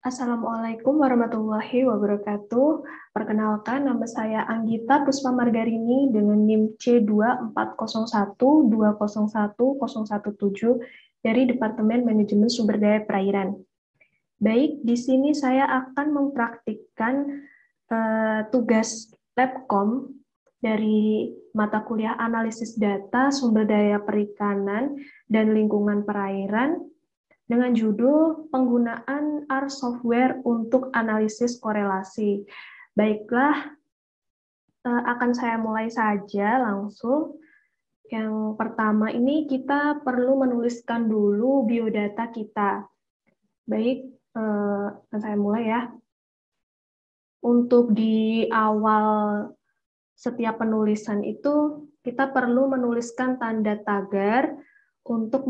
Assalamualaikum warahmatullahi wabarakatuh. Perkenalkan, nama saya Anggita Puspa Margarini dengan NIM C24012011017 dari Departemen Manajemen Sumber Daya Perairan. Baik, di sini saya akan mempraktikkan tugas Labcom dari mata kuliah Analisis Data Sumber Daya Perikanan dan Lingkungan Perairan dengan judul Penggunaan R Software untuk Analisis Korelasi. Baiklah, akan saya mulai saja langsung. Yang pertama ini kita perlu menuliskan dulu biodata kita. Baik, akan saya mulai ya. Untuk di awal setiap penulisan itu, kita perlu menuliskan tanda tagar untuk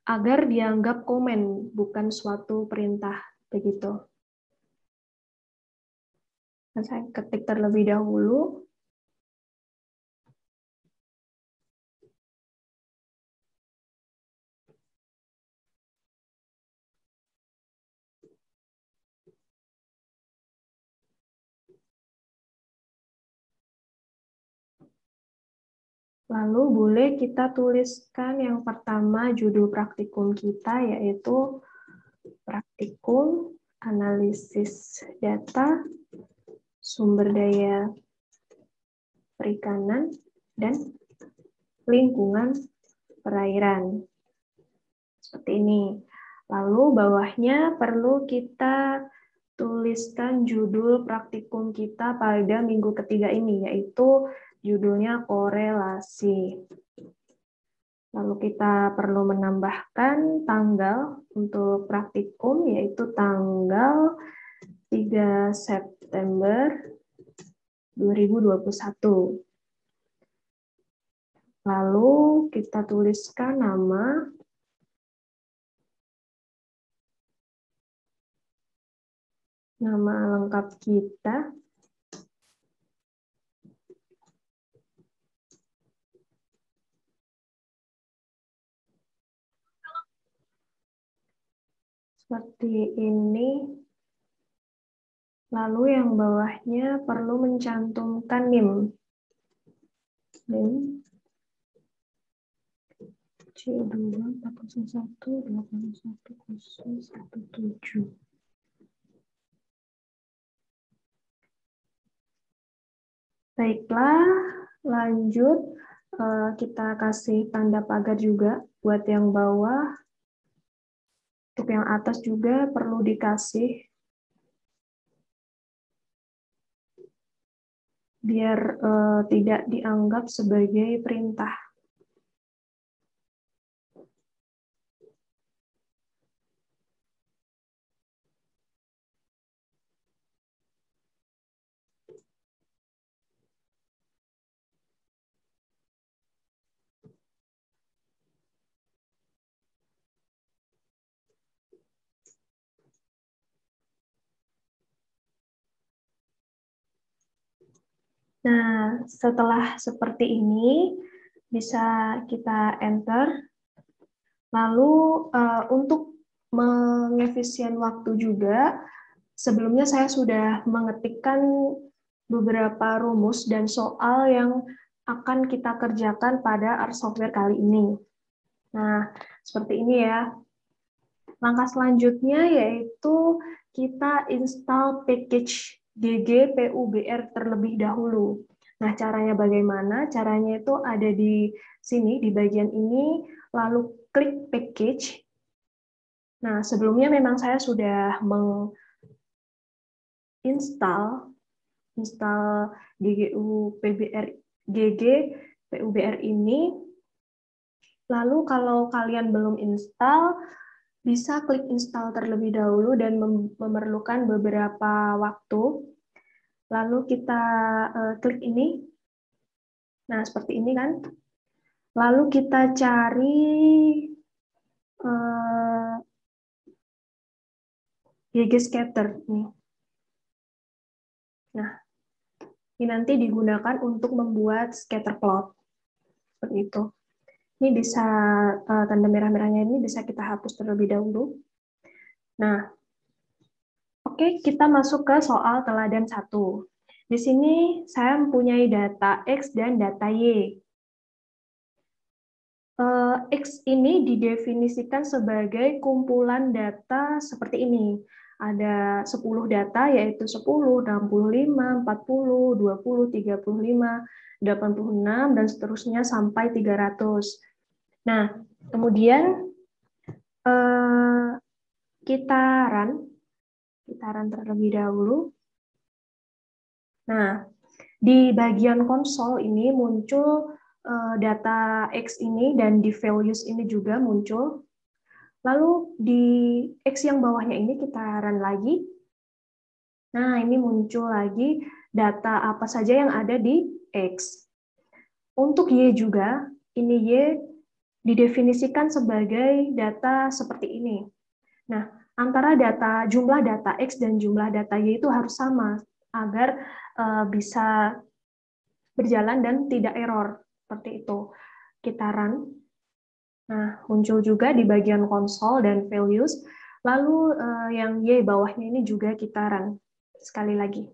agar dianggap komen, bukan suatu perintah, begitu. Dan saya ketik terlebih dahulu. Lalu boleh kita tuliskan yang pertama judul praktikum kita, yaitu Praktikum Analisis Data Sumber Daya Perikanan dan Lingkungan Perairan. Seperti ini. Lalu bawahnya perlu kita tuliskan judul praktikum kita pada minggu ketiga ini, yaitu judulnya korelasi. Lalu kita perlu menambahkan tanggal untuk praktikum, yaitu tanggal 3 September 2021. Lalu kita tuliskan nama lengkap kita. Seperti ini. Lalu yang bawahnya perlu mencantumkan NIM. NIM C24018011017. Baiklah, lanjut. Kita kasih tanda pagar juga buat yang bawah. Untuk yang atas juga perlu dikasih biar tidak dianggap sebagai perintah. Nah, setelah seperti ini, bisa kita enter. Lalu untuk mengefisien waktu juga, sebelumnya saya sudah mengetikkan beberapa rumus dan soal yang akan kita kerjakan pada R Software kali ini. Nah, seperti ini ya. Langkah selanjutnya yaitu kita install package GGPUBR terlebih dahulu. Nah, caranya bagaimana? Caranya itu ada di sini, di bagian ini, lalu klik package. Nah, sebelumnya memang saya sudah menginstall GGPUBR ini. Lalu kalau kalian belum install, bisa klik install terlebih dahulu dan memerlukan beberapa waktu. Lalu kita klik ini. Nah, seperti ini kan. Lalu kita cari GGScatter. Nah, ini nanti digunakan untuk membuat scatter plot. Seperti itu. Ini bisa, tanda merah-merahnya ini bisa kita hapus terlebih dahulu. Nah, oke, kita masuk ke soal teladan 1. Di sini saya mempunyai data X dan data Y. X ini didefinisikan sebagai kumpulan data seperti ini. Ada 10 data, yaitu 10, 65, 40, 20, 35, 86, dan seterusnya sampai 300. Nah, kemudian kita run terlebih dahulu. Nah, di bagian konsol ini muncul data X ini, dan di values ini juga muncul. Lalu di X yang bawahnya ini kita run lagi. Nah, ini muncul lagi data apa saja yang ada di X. Untuk Y juga, ini Y didefinisikan sebagai data seperti ini. Nah, antara jumlah data X dan jumlah data Y itu harus sama agar bisa berjalan dan tidak error. Seperti itu. Kita run. Nah, muncul juga di bagian konsol dan values. Lalu yang Y bawahnya ini juga kita run. Sekali lagi.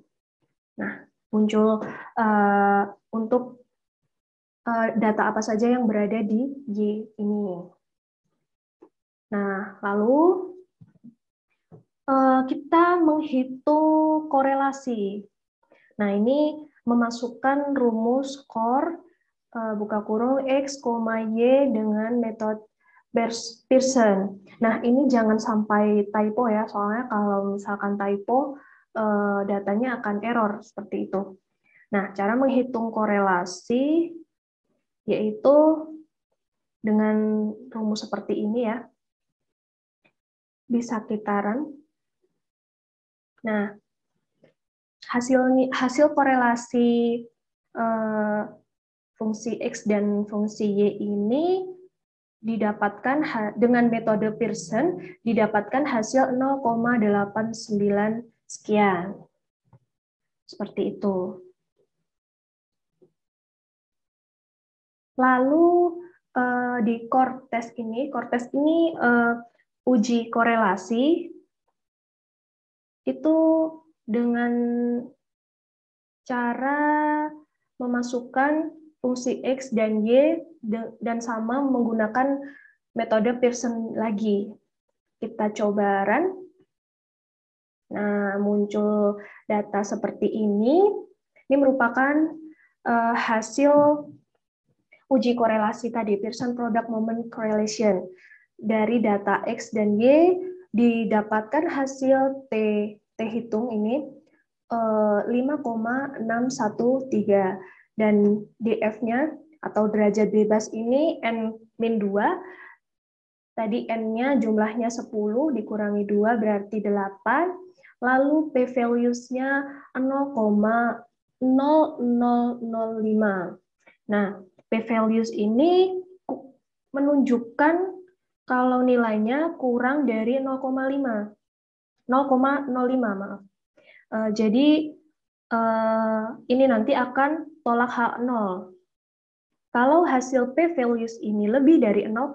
Nah, muncul untuk data apa saja yang berada di Y ini. Nah, lalu kita menghitung korelasi. Nah, ini memasukkan rumus core buka kurung X, Y dengan metode Pearson. Nah, ini jangan sampai typo ya, soalnya kalau misalkan typo, datanya akan error seperti itu. Nah, cara menghitung korelasi yaitu dengan rumus seperti ini ya. Bisa kita run. Nah, hasil korelasi fungsi X dan fungsi Y ini didapatkan dengan metode Pearson, didapatkan hasil 0,89 sekian. Seperti itu. Lalu di core test ini uji korelasi itu dengan cara memasukkan fungsi X dan Y dan sama menggunakan metode Pearson lagi. Kita coba run. Nah, muncul data seperti ini. Ini merupakan hasil uji korelasi tadi, Pearson Product Moment Correlation. Dari data X dan Y didapatkan hasil T hitung ini 5,613 dan DF-nya atau derajat bebas ini N-2. Tadi N-nya jumlahnya 10 dikurangi 2 berarti 8. Lalu p-values-nya 0,0005. Nah, p-values ini menunjukkan kalau nilainya kurang dari 0,05. 0,05, maaf. Jadi ini nanti akan tolak H0. Kalau hasil p-values ini lebih dari 0,05,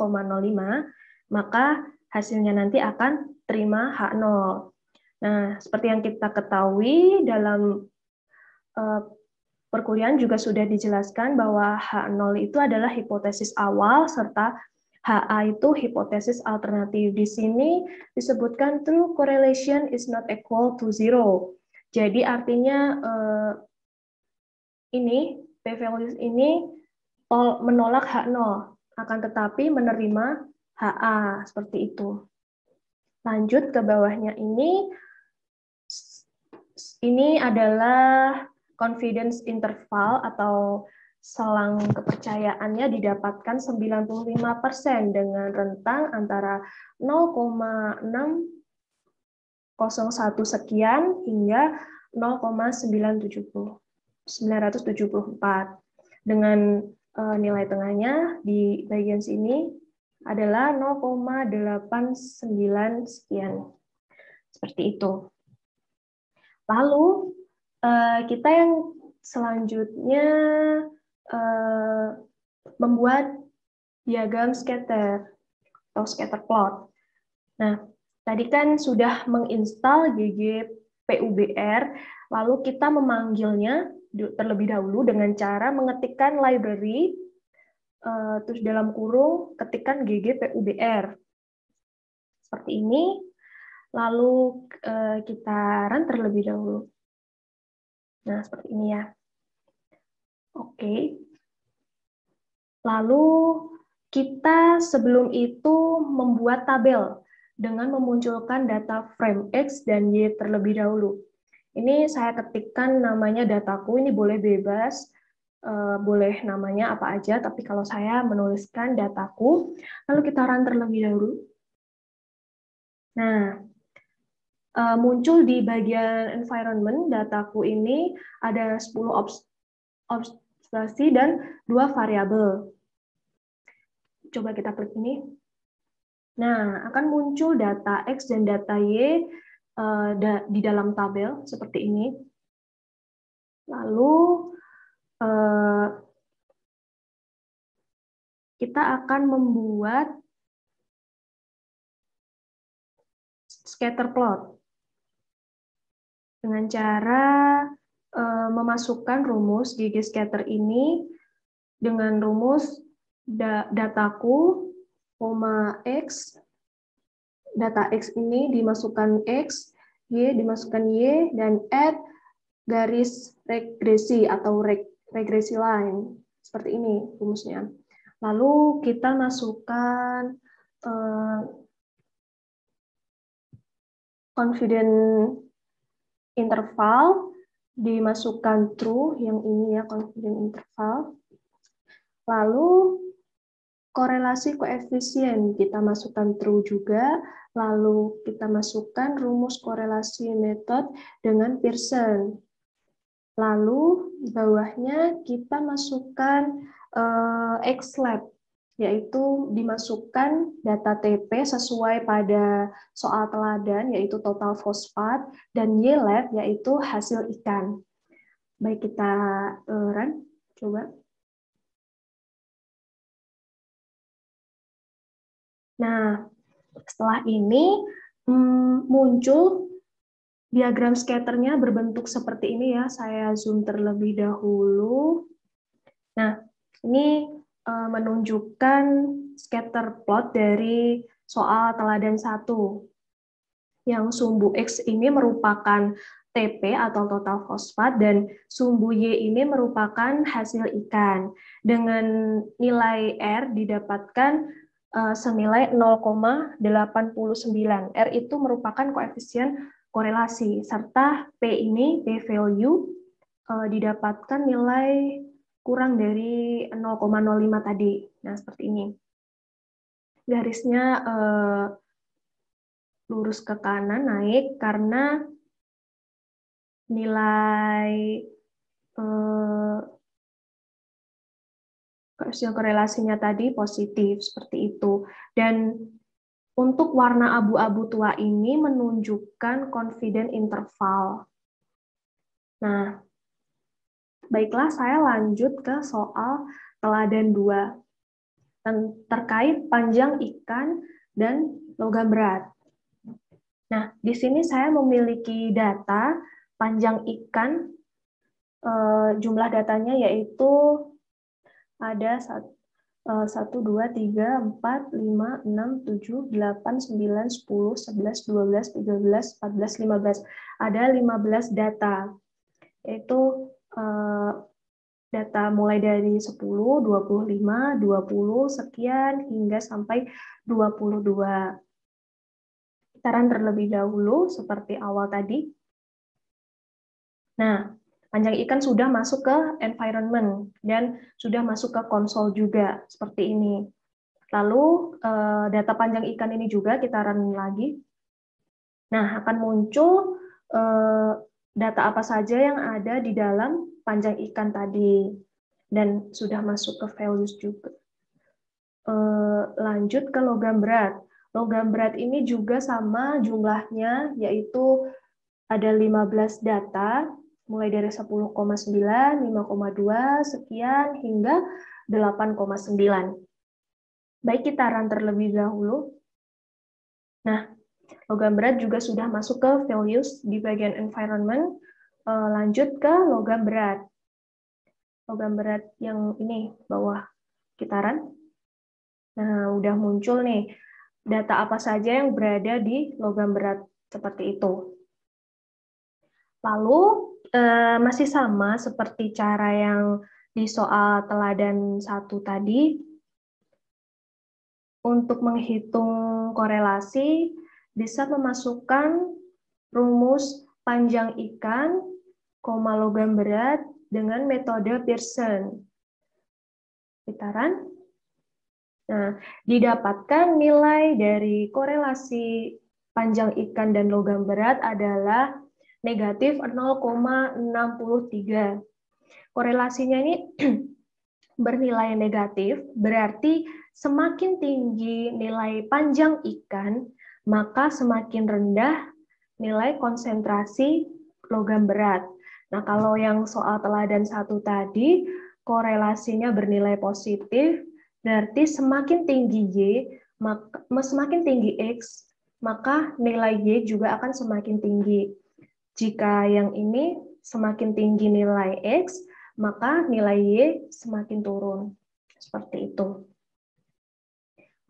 maka hasilnya nanti akan terima H0. Nah, seperti yang kita ketahui dalam perkuliahan juga sudah dijelaskan bahwa H0 itu adalah hipotesis awal serta HA itu hipotesis alternatif. Di sini disebutkan true correlation is not equal to zero. Jadi artinya ini p-values ini menolak H0, akan tetapi menerima HA seperti itu. Lanjut ke bawahnya ini adalah confidence interval atau selang kepercayaannya didapatkan 95% dengan rentang antara 0,601 sekian hingga 0,974. Dengan nilai tengahnya di bagian sini adalah 0,89 sekian. Seperti itu. Lalu kita yang selanjutnya membuat diagram scatter atau scatter plot. Nah, Tadi kan sudah menginstal GGPUBR, lalu kita memanggilnya terlebih dahulu dengan cara mengetikkan library, terus dalam kurung ketikkan GGPUBR. Seperti ini, lalu kita run terlebih dahulu. Nah, seperti ini ya. Oke. Lalu kita sebelum itu membuat tabel dengan memunculkan data frame X dan Y terlebih dahulu. Ini saya ketikkan namanya dataku, ini boleh bebas, boleh namanya apa aja, tapi kalau saya menuliskan dataku, lalu kita run terlebih dahulu. Nah, muncul di bagian environment dataku ini ada 10 observasi dan 2 variabel. Coba kita klik ini. Nah, akan muncul data X dan data Y di dalam tabel seperti ini. Lalu kita akan membuat scatter plot dengan cara memasukkan rumus GGScatter ini dengan rumus dataku, X, data X ini dimasukkan X, Y dimasukkan Y, dan add garis regresi atau regresi line. Seperti ini rumusnya. Lalu kita masukkan confidence interval, dimasukkan true, yang ini ya confidence interval. Lalu korelasi koefisien kita masukkan true juga, lalu kita masukkan rumus korelasi metode dengan Pearson. Lalu di bawahnya kita masukkan XLab, yaitu dimasukkan data TP sesuai pada soal teladan, yaitu total fosfat, dan YLab, yaitu hasil ikan. Baik, kita run, coba. Nah, setelah ini muncul diagram scatternya berbentuk seperti ini ya. Saya zoom terlebih dahulu. Nah, ini menunjukkan scatter plot dari soal teladan 1. Yang sumbu X ini merupakan TP atau total fosfat dan sumbu Y ini merupakan hasil ikan. Dengan nilai R didapatkan senilai 0,89. R itu merupakan koefisien korelasi, serta P ini, P value, didapatkan nilai kurang dari 0,05 tadi. Nah, seperti ini. Garisnya lurus ke kanan, naik, karena nilai koefisien korelasinya tadi positif, seperti itu. Dan untuk warna abu-abu tua ini menunjukkan confidence interval. Nah, baiklah, saya lanjut ke soal teladan 2 terkait panjang ikan dan logam berat. Nah, di sini saya memiliki data panjang ikan, jumlah datanya yaitu ada 1, 2, 3, 4, 5, 6, 7, 8, 9, 10, 11, 12, 13, 14, 15. Ada 15 data, yaitu data mulai dari 10, 25, 20, sekian, hingga sampai 22. Kita run terlebih dahulu, seperti awal tadi. Nah, panjang ikan sudah masuk ke environment dan sudah masuk ke konsol juga, seperti ini. Lalu data panjang ikan ini juga kita run lagi. Nah, akan muncul data apa saja yang ada di dalam panjang ikan tadi dan sudah masuk ke values juga. Lanjut ke logam berat. Logam berat ini juga sama jumlahnya, yaitu ada 15 data, mulai dari 10,9, 5,2, sekian, hingga 8,9. Baik, kita run terlebih dahulu. Nah, Logam berat juga sudah masuk ke values di bagian environment. Lanjut ke logam berat. Logam berat yang ini, bawah kitaran. Nah, udah muncul nih data apa saja yang berada di logam berat seperti itu. Lalu masih sama seperti cara yang di soal teladan 1 tadi. Untuk menghitung korelasi, bisa memasukkan rumus panjang ikan, logam berat dengan metode Pearson. Kitaran. Nah, didapatkan nilai dari korelasi panjang ikan dan logam berat adalah negatif 0,63. Korelasinya ini bernilai negatif, berarti semakin tinggi nilai panjang ikan, maka semakin rendah nilai konsentrasi logam berat. Nah, kalau yang soal teladan 1 tadi, korelasinya bernilai positif, berarti semakin tinggi Y, semakin tinggi X, maka nilai Y juga akan semakin tinggi. Jika yang ini semakin tinggi nilai X, maka nilai Y semakin turun. Seperti itu.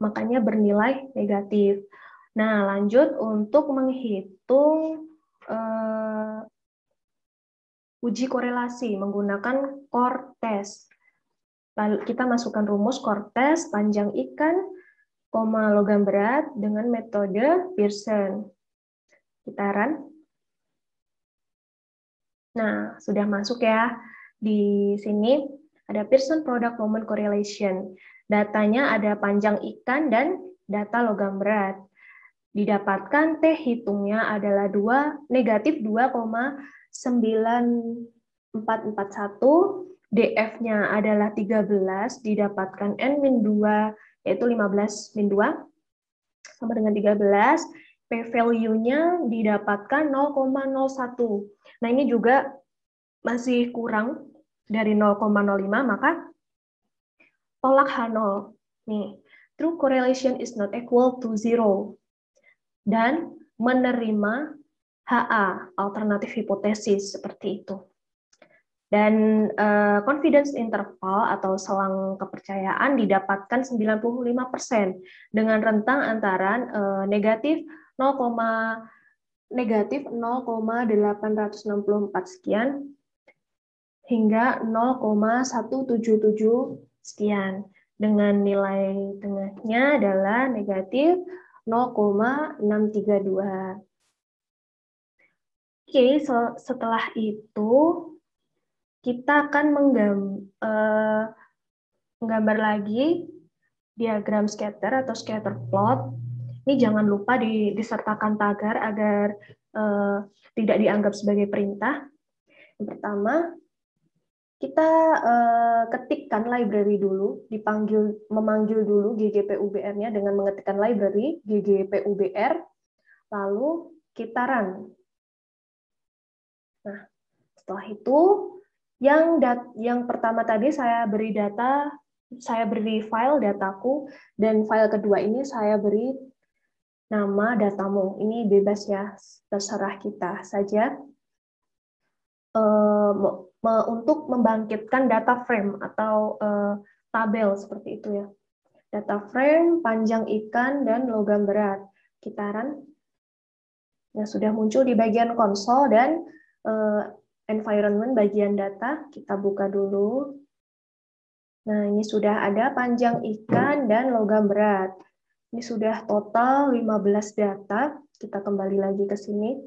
Makanya bernilai negatif. Nah, lanjut untuk menghitung uji korelasi menggunakan core test. Lalu kita masukkan rumus core test panjang ikan, logam berat dengan metode Pearson. Kitaran. Nah, sudah masuk ya. Di sini ada Pearson Product Moment Correlation. Datanya ada panjang ikan dan data logam berat. Didapatkan T hitungnya adalah negatif 2,9441, DF-nya adalah 13, didapatkan N-2, yaitu 15-2, sama dengan 13, P-value-nya didapatkan 0,01. Nah, ini juga masih kurang dari 0,05, maka tolak H0. Nih, true correlation is not equal to 0. Dan menerima HA, alternatif hipotesis, seperti itu. Dan confidence interval atau selang kepercayaan didapatkan 95% dengan rentang antara negatif 0,864 sekian hingga 0,177 sekian. Dengan nilai tengahnya adalah negatif 0,632. Oke, setelah itu kita akan menggambar lagi diagram scatter atau scatter plot. Ini jangan lupa disertakan tagar agar tidak dianggap sebagai perintah. Yang pertama, kita ketikkan library dulu, memanggil dulu ggpubr-nya dengan mengetikkan library ggpubr, lalu kita run. Nah, setelah itu yang pertama tadi saya beri file dataku, dan file kedua ini saya beri nama datamu. Ini bebas ya, terserah kita saja. Untuk membangkitkan data frame atau tabel seperti itu ya. Data frame, panjang ikan, dan logam berat. Kitaran. Nah, sudah muncul di bagian konsol dan environment bagian data. Kita buka dulu. Nah, ini sudah ada panjang ikan dan logam berat. Ini sudah total 15 data. Kita kembali lagi ke sini.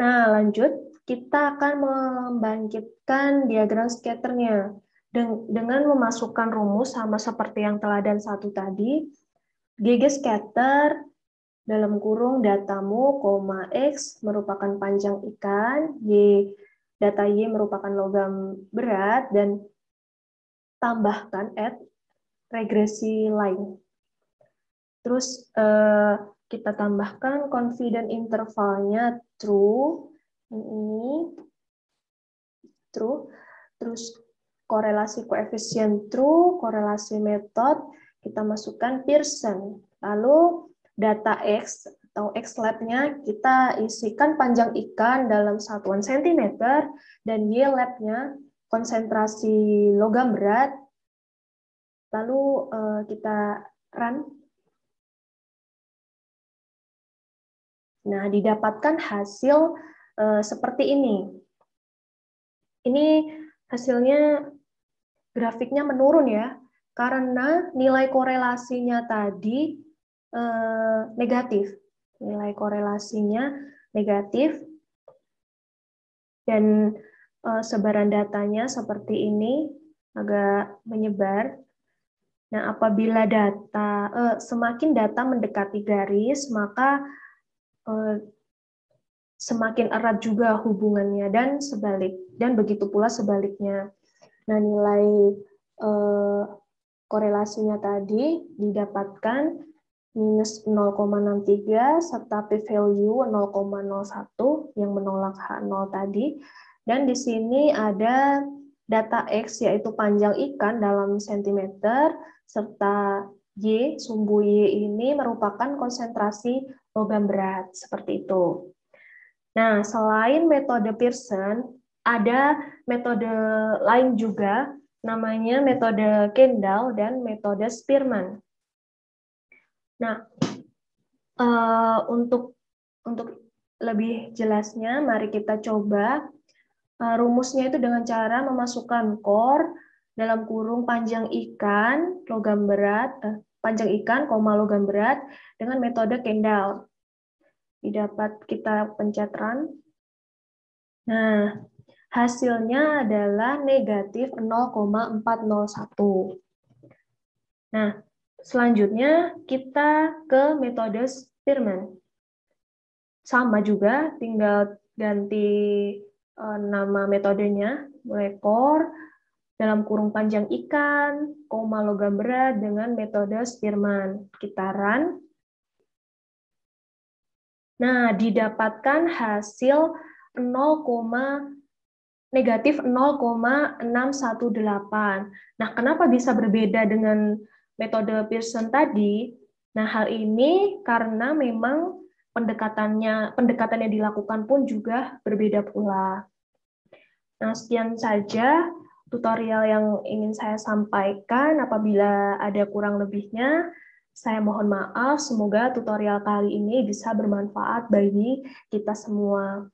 Nah, lanjut. Kita akan membangkitkan diagram scatternya dengan memasukkan rumus sama seperti yang teladan 1 tadi. GG scatter dalam kurung datamu, X merupakan panjang ikan, data Y merupakan logam berat, dan tambahkan add regresi line. Terus kita tambahkan confidence intervalnya true, ini true, terus korelasi koefisien true, korelasi metode kita masukkan Pearson, lalu data X atau X-lab-nya kita isikan panjang ikan dalam satuan sentimeter, dan Y-lab-nya konsentrasi logam berat. Lalu kita run. Nah, didapatkan hasil seperti ini. Ini hasilnya grafiknya menurun ya, karena nilai korelasinya tadi negatif. Nilai korelasinya negatif, dan sebaran datanya seperti ini, agak menyebar. Nah, apabila semakin data mendekati garis, maka semakin erat juga hubungannya, dan begitu pula sebaliknya. Nah, nilai korelasinya tadi didapatkan minus 0,63 serta p-value 0,01 yang menolak H0 tadi. Dan di sini ada data X, yaitu panjang ikan dalam sentimeter, serta Y, sumbu Y ini merupakan konsentrasi logam berat, seperti itu. Nah, selain metode Pearson, ada metode lain juga, namanya metode Kendall dan metode Spearman. Nah, untuk lebih jelasnya, mari kita coba rumusnya itu dengan cara memasukkan core dalam kurung panjang ikan logam berat, panjang ikan, logam berat dengan metode Kendall. Didapat, kita pencet run. Nah, hasilnya adalah negatif 0,401. Nah, selanjutnya kita ke metode Spearman. Sama juga, tinggal ganti nama metodenya, mulai core, dalam kurung panjang ikan, logam berat dengan metode Spearman. Kita run. Nah, didapatkan hasil negatif 0,618. Nah, kenapa bisa berbeda dengan metode Pearson tadi? Nah, hal ini karena memang pendekatannya dilakukan pun juga berbeda pula. Nah, sekian saja tutorial yang ingin saya sampaikan. Apabila ada kurang lebihnya, saya mohon maaf. Semoga tutorial kali ini bisa bermanfaat bagi kita semua.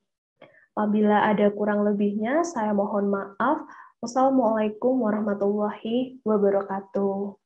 Apabila ada kurang lebihnya, saya mohon maaf. Wassalamualaikum warahmatullahi wabarakatuh.